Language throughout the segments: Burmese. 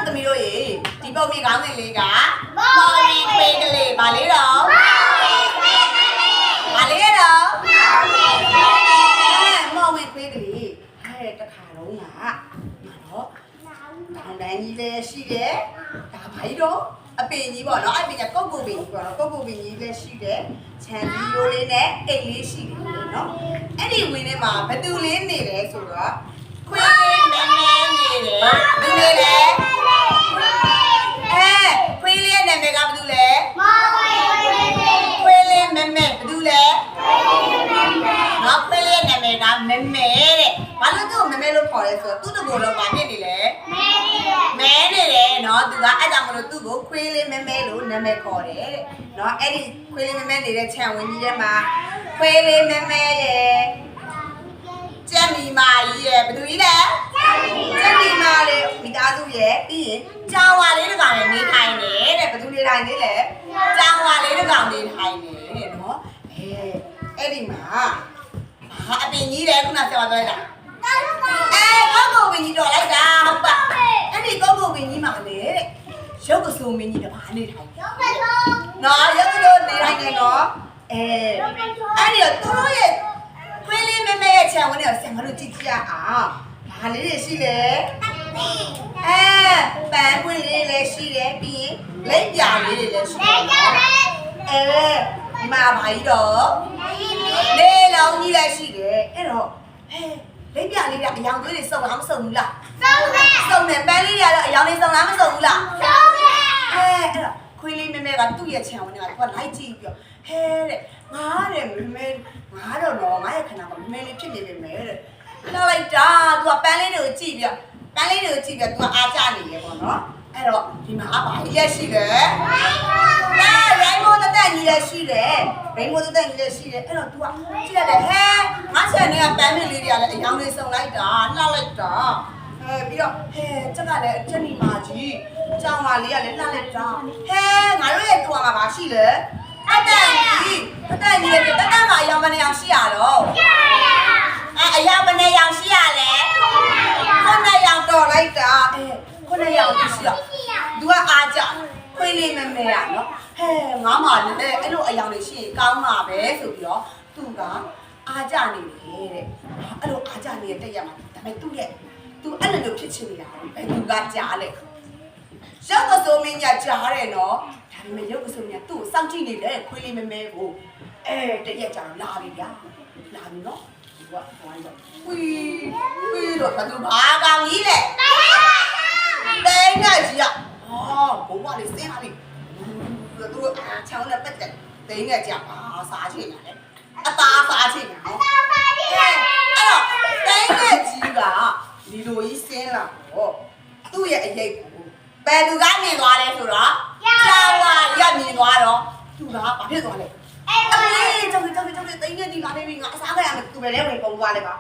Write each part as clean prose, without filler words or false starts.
သမီးတို့ရေဒီပုံကြီးကောင်းစဉ်လေးကမော်လီခွေးကလေးဗာလေးတော့ဗာလေးတော့မော်လီခွေးကလေးအဲ့တခါတော့ငါတော့တောင်တန်းကြီးလည်းရှိတယ်ဒါဘာကြီးတော့အပင်ကြီးပေါ့နော်အပင်ကကုတ်ကုတ်ပင်ကြီးပေါ့နော်ကုတ်ကုတ်ပင်ကြီးလည်းရှိတယ်ခြံကြီးရိုးလေးနဲ့အိမ်လေးရှိတယ်နော်အဲ့ဒီဝင်းထဲမှာဘသူလေးနေလဲဆိုတော့ခွေးလေးမဲမဲနေတယ်ဘယ်နေလဲခွေးလေးရဲ့နာမည်ကဘာလို့လဲခွေးလေးမဲမဲဘာလို့လဲနော်ခွေးလေးရဲ့နာမည်ကမဲမဲတဲ့ဘာလို့သူ့မဲမဲလို့ခေါ်လဲဆိုတော့သူ့တကူလုံးပါနေနေလဲမဲနေတယ်နော်သူကအဲ့ကြောင့်မလို့သူ့ကိုခွေးလေးမဲမဲလို့နာမည်ခေါ်တယ်တဲ့နော်အဲ့ဒီခွေးလေးမဲမဲနေတဲ့ခြံဝင်းကြီးထဲမှာခွေးလေးမဲမဲရဲ့ကျက်မီမာကြီးရဲ့ဘယ်သူကြီးလဲကျက်မီမာလေးမိသားစုရဲ့ပြီးရင်ကြောင်ဝါလေးတစ်ကောင်နဲ့နေထိုင်နေတဲ့ဘယ်သူနေထိုင်နေလဲကြောင်ဝါလေးတစ်ကောင်နေထိုင်နေတဲ့နော်အဲ့ဒီမှာအပင်ကြီးတယ်ခုနဆက်သွားလိုက်တာကောက်ကိုပင်ကြီးတော်လိုက်တာဟုတ်ပါအဲ့ဒီကောက်ကိုပင်ကြီးမှာလေတဲ့ရုပ်ကစုံမင်းကြီးတပါးနေထိုင်နော်ရုပ်ကလေးနေထိုင်နေနော်အဲ့ဒီတော့သူတို့ရဲ့ခွေးလေးမဲမဲရဲ့ခြံဝင်းနဲ့ဆင်မလို့ကြည့်ကြရအောင်ဘာလေးတွေရှိလဲပန်းပွင့်လေးလည်းရှိတယ်ပြီးရင်လက်ပြလေးတွေလည်းရှိတယ်ဒီမှာဘာကြီးတော့လေးလုံးကြီးလည်းရှိတယ်အဲ့တော့လက်ပြလေးကအယောင်သွေးတွေစုံလားမစုံဘူးလားစုံတယ်ပန်းလေးတွေကတော့အယောင်လေးစုံလားမစုံဘူးလားစုံတယ်အဲ့တော့ခွေးလေးမဲမဲကသူ့ရဲ့ခြံဝင်းနဲ့ကသူကလိုက်ကြည့်ပြီးတော့တဲ့ငါတဲ့မဲငါတော့တော့ငါရဲ့ခဏကမဲလေးဖြစ်နေပြီမဲတဲ့လာလိုက်တာသူကပန်းလေးတွေကိုကြည့်ပြီးပန်းလေးတွေကိုကြည့်ပြီးသူကအားကြနေတယ်ပေါ့နော်အဲ့တော့ဒီမှာဘာကြီးလက်ရှိတယ်ရိုင်းမိုးတက်ကြီးလက်ရှိတယ်ရိုင်းမိုးတက်ကြီးလက်ရှိတယ်အဲ့တော့ तू ကကြည့်ရတယ်ဟဲငါဆန်နေကပန်းလေးလေးတွေကလည်းအယောင်လေးစုံလိုက်တာလှလိုက်တာပြီးတော့ကျက်ကလည်းချက်နီမာကြီးကြောင်မာလေးကလည်းလှလိုက်တာငါတို့ရဲ့တူကဘာရှိလဲအတန်ကြီးရဲ့တတမှာအယောင်မနေအောင်ရှိရတော့အယောင်မနေအောင်ရှိရလဲခုနယောင်တော်လိုက်တာခုနယောင်ရှိရသူကအားကြခွေးလေးမဲမဲရနော်ငါမှလည်းအဲ့လိုအယောင်လေးရှိရင်ကောင်းမှာပဲဆိုပြီးတော့သူကအားကြနေတယ်တဲ့အဲ့လိုအားကြနေတဲ့တက်ရမှာဒါပေမဲ့သူ့ရဲ့သူအဲ့လိုမျိုးဖြစ်ချင်နေတာဘယ်သူကကြားလဲရုပ်ကစိုးမင်းညာကြားတယ်နော်ဒါပေမဲ့ရုပ်ကစိုးမင်းညာသူ့ကိုစောင့်ကြည့်နေတယ်ခွေးလေးမဲမဲကိုတရက်ကြာလာပြီဗျာလာပြီနော်ဒီကဟိုင်းတော့ဝီတော့ဘယ်သူဘာကောင်ကြီးလဲတိုင်းနဲ့ကြီးอ่ะဘုံကလေးစင်းလာပြီသူတို့ချောင်းနဲ့ပတ်တယ်တိုင်းနဲ့ကြာစားချင်တာလေအသားစားချင်တာနော်အဲ့တော့တိုင်းနဲ့ကြီးကဒီလိုကြီးစင်းလာတော့သူ့ရဲ့အရေးကိုဘယ်သူကမြင်သွားလဲဆိုတော့ကျောင်းကရက်မြင်သွားတော့သူကဘာဖြစ်သွားလဲအေးကြောက်တိုင်းနဲ့ဒီလာနေပြီငါအစားခရမယ်သူပဲလဲဝင်ပုံသွားလဲပါ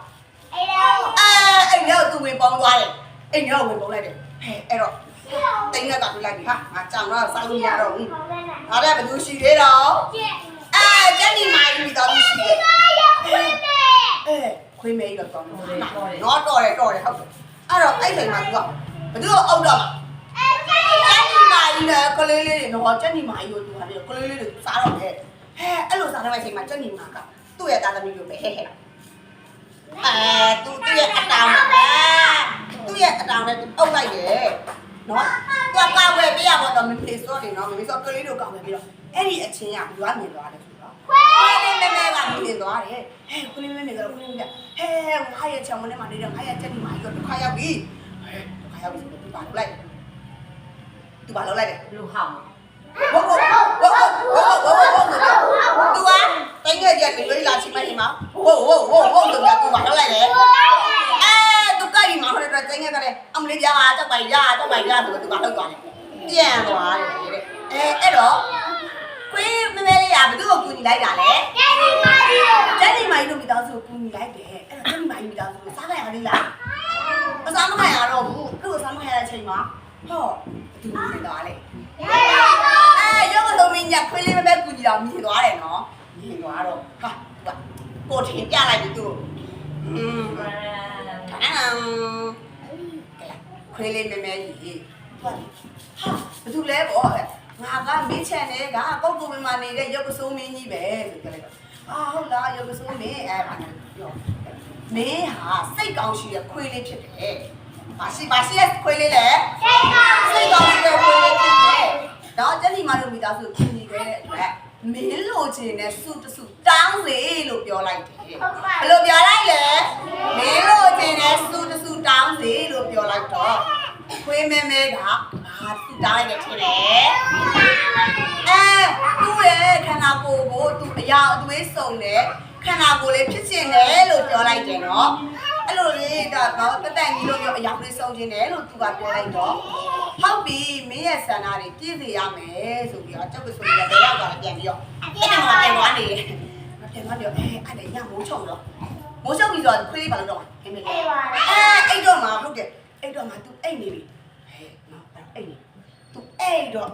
အဲ့တော့သူဝင်ပုံသွားတယ်အဲ့တော့ဝင်ပုံလိုက်တယ်အဲ့တော့တိုင်းကပြလိုက်ပြီဟာငါကြောင်တော့စားလို့မရတော့ဘူးဒါလည်းဘယ်သူရှိသေးတော့ကျန်ဒီမိုင်းပြီးတော့ရှိတယ်ခွေးမဲတော့တော်တော့တော်တယ်ဟုတ်တယ်အဲ့တော့အဲ့ချိန်မှာသူကဘယ်သူအုပ်တော့မှာကျန်ဒီမိုင်းနဲ့ကလေးလေးတွေတော့ကျန်ဒီမိုင်းကိုသူကလည်းကလေးလေးတွေစားတော့တယ်အဲ့လိုစားတဲ့အချိန်မှာကျန်ဒီမိုင်းကသူ့ရဲ့သားသမီးကိုပဲဟဲ့သူ့ရဲ့အတောင်နဲ့အုပ်လိုက်တယ်နော်သူကကောက်ဝယ်ပြရတော့မမေစောတယ်နော်မမေစောကလေးတို့ကောက်ဝယ်ပြီးတော့အဲ့ဒီအချင်းကလူကမြင်သွားတယ်ဆိုတော့ခွေးလေးမဲမဲကမြင်သွားတယ်ခွေးလေးမဲမဲကတော့ခွေးလေးကငါရဲ့ချောင်းမနဲ့မှနေတော့ငါရဲ့ချက်ဒီမှာကြီးတော့ခါရောက်ပြီခါရောက်ပြီဆိုတော့သူပါလောက်လိုက်တယ်လူဟောင်းဝုတ်သူကတိုင်းခဲ့ကြတယ်လေးလာချိမကြီးမှာဝုတ်ဆိုတော့သူပါလောက်လိုက်တယ်သူကကြီးမှာဟိုတော့တိုင်းခဲ့တယ်အမလေးပြားကြောက်ပါရဆိုတော့သူပါလောက်သွားတယ်ပြန်သွားတယ်တဲ့အဲ့တော့ခွေးမဲမဲလေးကဘသူ့ကိုကူညီလိုက်တာလဲကျန်ဒီမိုင်းတို့မိသားစုကိုကူညီလိုက်တယ်အဲ့တော့ကျန်ဒီမိုင်းမိသားစုကိုစားခိုင်းရသေးလားမစားမခိုင်းရတော့ဘူးသူ့ကိုစားမခိုင်းရတဲ့အချိန်မှာဟောဒီလိုနေသွားလေရုပ်ကလုံးမင်းညခွေးလေးမဲမဲကူညီတော့မြင်သွားတယ်နော်မြင်သွားတော့ဟာကိုထင်ပြလိုက်ပြီသူ့ခွေးလေးမဲမဲကြီး ဟာဘယ်သူလဲပေါ့ငါကမင်းချန်တယ်ကကောက်ကိုမင်းမနေတဲ့ရုပ်ကစိုးမင်းကြီးပဲဆိုကြလိုက်တော့ဟုတ်လားရုပ်ကစိုးမင်းအဲ့ဒါပြောမင်းဟာစိတ်ကောင်းရှိတဲ့ခွေးလေးဖြစ်တယ်ဘာရှိရဲ့ခွေးလေးလဲစိတ်ကောင်းရှိတဲ့ခွေးလေးဖြစ်တယ်တော့ကျန်ဒီမတို့မိသားစုခင်ကြီးခဲ့တဲ့အတွက်မင်းလိုချင်တဲ့စုတစုတောင်းစေလို့ပြောလိုက်တယ်ဘယ်လိုပြောလိုက်လဲမင်းလိုချင်တဲ့စုတစုတောင်းစေလို့ပြောလိုက်တော့ခွေးမဲမဲကသူတောင်းလိုက်တယ်ထင်တယ်သူ့ရဲ့ခန္ဓာကိုယ်ကိုသူအရာအသွေးစုံတယ်ခန္ဓာကိုယ်လေးဖြစ်ခြင်းတယ်လို့ပြောလိုက်တယ်နော်အဲ့လိုလေဒါတော့တက်တက်ကြီးလို့ပြောအရာလေးစုံခြင်းတယ်လို့သူကပြောလိုက်တော့ဟုတ်ပြီမင်းရဲ့ဆန္ဒတွေပြည့်စေရမယ်ဆိုပြီးတော့ကျောက်ကဆိုရတဲ့ရောက်သွားပြန်ပြီးတော့အဲ့ဒါမှပြန်သွားနေပြန်သွားတော့အဲ့ဒါညမိုးချုံတော့မိုးချုံပြီးတော့ခွေးလေးပါလို့တော့ခင်ဗျအဲ့တော့မှဟုတ်တယ်အဲ့တော့မှ तू အိတ်နေပြီနော်အိတ်နေ तू အဲ့တော့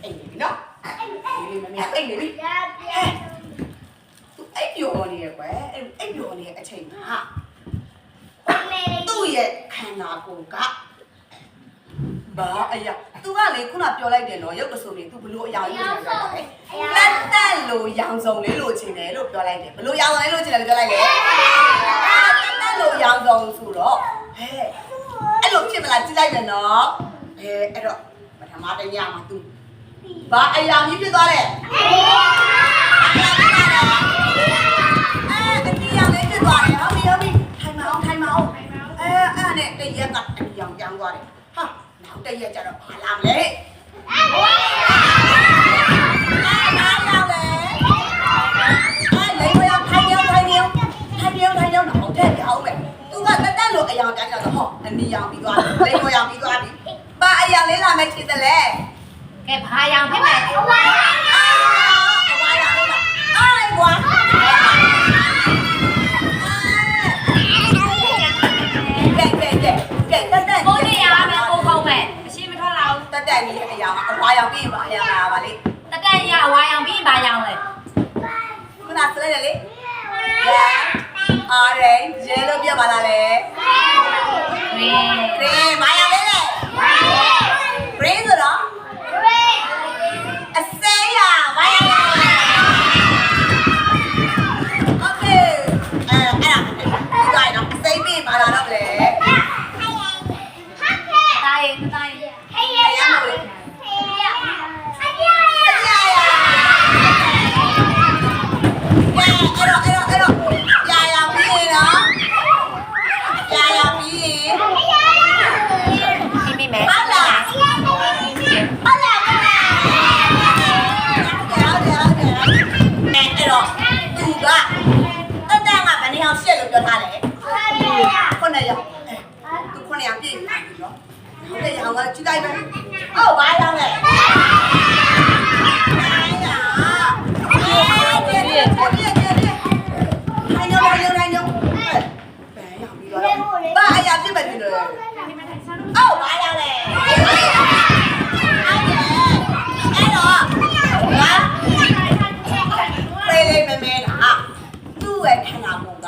အိတ်နေပြီနော်မမေအိတ်နေပြီသူအိပ်ပျော်နေရကွယ်အိပ်ပျော်နေတဲ့အချိန်မှာသူ့ရဲ့ခန္ဓာကိုယ်ကဘာအရာသူကလေခုနပြောလိုက်တယ်နော်ရုပ်ကဆိုနေသူဘလို့အရာကြီးပြောလိုက်တယ်တက်လို့ရောင်စုံလေးလို့ချင်တယ်လို့ပြောလိုက်တယ်ဘလို့ရောင်စုံလေးလို့ချင်တယ်လို့ပြောလိုက်တယ်တက်လို့ရောင်စုံဆိုတော့အဲ့လိုဖြစ်မလားကြည့်လိုက်မယ်နော်အဲ့တော့ပထမတညမှာသူဘာအရာကြီးဖြစ်သွားလဲတရက်ကအပြောင်းပြောင်းသွားတယ်ဟာနောက်တရက်ကျတော့ဘာလာမလဲလာလေလေးရောထိုင်ရောတော့ဟုတ်တယ်ပြောင်းမယ်သူကတက်လို့အယောင်တိုင်းတော့ဟောအနီရောင်ပြီးသွားတယ်လေးရောင်ပြီးသွားပြီဘာအယောင်လေးလာမယ်ချစ်တယ်လေကဲဘာရောင်ဖြစ်မယ်အဝါရောင်လေးလာအဲ့ကွာတက်တက်ကြီးအရာအဝါရောင်ပြီးပါအရာလာပါလေတက်တက်ကြီးအဝါရောင်ပြီးပါရောင်လေခုနစလဲလေ orange yellow ပြပါလားလေ green ဘာရောင်လဲလေ green ဆိုတော့အစိမ်းရဘာရောင်လဲ okay အဲ့ဒါဒီတိုင်းတော့အစိမ်းပြီးပါလာတော့လေတိုင်းပြောထားတယ်ခုနရောသူခုနရပြည့်ပြီနော်ဟုတ်တယ်ရောင်ကကြည့်လိုက်ပဲဟုတ်ဘာရောင်လဲဘာအရာဖြစ်မယ်ဒီလိုအော်ဘာရောင်လဲအဲ့တော့ဟာပြေးလေးမမဲတာသူ့ရဲ့ခန္ဓာကိုယ်က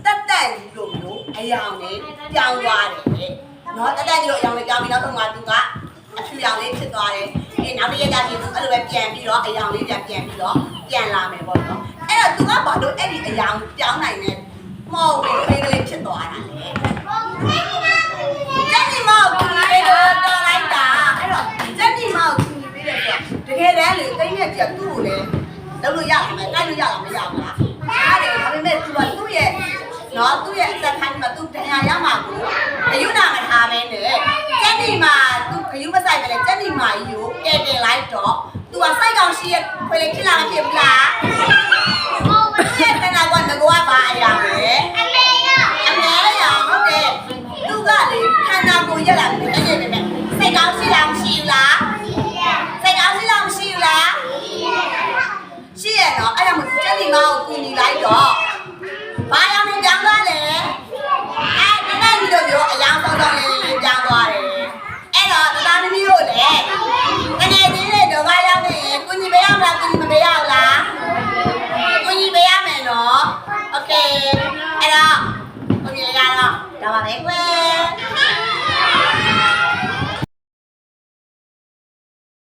တက်တက်ကြီးလို့မျိုးအယောင်လေးပြောင်းသွားတယ်နော်တက်တက်ကြီးလို့အယောင်လေးပြောင်းပြီးနောက်ဆုံးမှသူကအဖြူရောင်လေးဖြစ်သွားတယ်နောက်တစ်ရက်ကကြည့်သူအဲ့လိုပဲပြန်ပြီးတော့အယောင်လေးပြန်ပြီးတော့ပြန်လာမယ်ပေါ့နော်အဲ့တော့သူကဘာလို့အဲ့ဒီအယောင်ပြောင်းနိုင်တဲ့မော်ဝင်လေးကလေးဖြစ်သွားတာလဲကျန်ဒီမော်ကိုလေးတော့လိုက်တာအဲ့တော့ကျန်ဒီမော်ကိုကြီးပေးတယ်ဆိုတကယ်တမ်းလေတိတ်နဲ့ကြသူ့ကိုလေလုပ်လို့ရမှာမတိုက်လို့ရမှာမရဘူးလားအဲ့ဒါဒါပေမဲ့သူကသူ့ရဲ့နော်သူ့ရဲ့အသက်ခိုင်းမှာသူ့တရားရမှာကိုအယူနာမထားပဲနဲ့ကျန်ဒီမှာသူဂယူမဆိုင်ပဲလေကျန်ဒီမာကြီးကိုကဲတင်လိုက်တော့သူကစိုက်ကောင်ရှိရဲ့ခွေလေးဖြစ်လာမဖြစ်ဘူးလားဟုတ်ပါဘူးခဏကငကောကပါအရာပဲအမေရဟုတ်တယ်သူကလေခန္ဓာကိုယ်ရက်လာတယ်အဲ့ဒီပဲစိုက်ကောင်ရှိလားမရှိဘူးလားစိုက်ကောင်ရှိလားမရှိဘူးလားရှိရနော်အဲ့ဒါမှကျန်ဒီမာကိုကူညီလိုက်တော့ဘာရောင်နေကြောင်းသွားလဲအဲ့ဒါကြီးတို့မျိုးအယောင်ပေါင်းပေါင်းလေးကြောင်းသွားတယ်အဲ့တော့တသားသမီးတို့လည်းငနေသေးတဲ့တော့ဘာရောက်နေရင်ကိုကြီးပေးရမလားကိုကြီးမပေးရဘူးလားကိုကြီးပေးရမယ်နော်โอเคအဲ့တော့ကိုကြီးရတော့ဒါပါပဲကွ